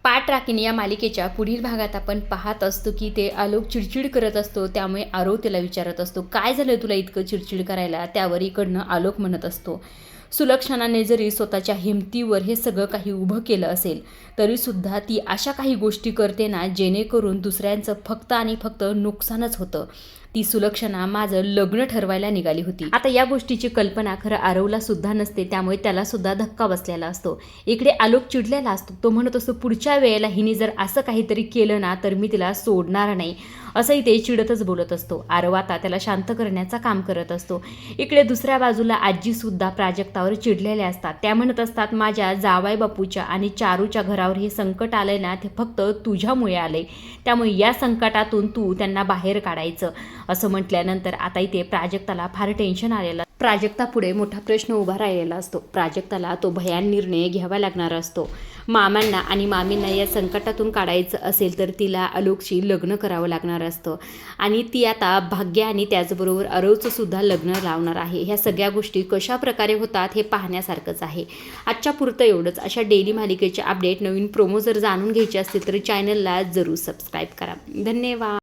पाठ राखीन या मालिकेच्या पुढील भागात आपण पाहत असतो की ते आलोक चिडचिड करत असतो, त्यामुळे आरव त्याला विचारत असतो, काय झालं तुला इतकं चिडचिड करायला. त्यावर इकडनं आलोक म्हणत असतो, सुलक्षणाने जरी स्वतःच्या हिमतीवर हे सगळं काही उभं केलं असेल तरीसुद्धा ती अशा काही गोष्टी करते ना जेणेकरून दुसऱ्यांचं फक्त आणि फक्त नुकसानच होतं. ती सुलक्षणा माझं लग्न ठरवायला निघाली होती. आता या गोष्टीची कल्पना खरं आरवला सुद्धा नसते, त्यामुळे त्याला सुद्धा धक्का बसलेला असतो. इकडे आलोक चिडलेला असतो. तो म्हणत असतो, पुढच्या वेळेला हिने जर असं काहीतरी केलं ना तर मी तिला सोडणार नाही, असंही ते चिडतच बोलत असतो. आरव आता त्याला शांत करण्याचं काम करत असतो. इकडे दुसऱ्या बाजूला आजीसुद्धा प्राजक्तावर चिडलेल्या असतात. त्या म्हणत असतात, माझ्या जावाई बापूच्या आणि चारूच्या घरावर हे संकट आलंय ना ते फक्त तुझ्यामुळे आलंय, त्यामुळे या संकटातून तू त्यांना बाहेर काढायचं. असं म्हटल्यानंतर आता इथे प्राजक्ताला फार टेन्शन आलेलं. प्राजक्तापुढे मोठा प्रश्न उभा राहिलेला असतो. प्राजक्ताला तो भयान निर्णय घ्यावा लागणार असतो. मामांना आणि मामींना या संकटातून काढायचं असेल तर तिला आलोकशी लग्न करावं लागणार असतं आणि ती आता भाग्य आणि त्याचबरोबर आरवचं सुद्धा लग्न लावणार आहे. ह्या सगळ्या गोष्टी कशा प्रकारे होतात हे पाहण्यासारखंच आहे. आजच्या पुरतं एवढंच. अशा डेली मालिकेचे अपडेट, नवीन प्रोमो जर जाणून घ्यायचे असतील तर चॅनलला जरूर सबस्क्राईब करा. धन्यवाद.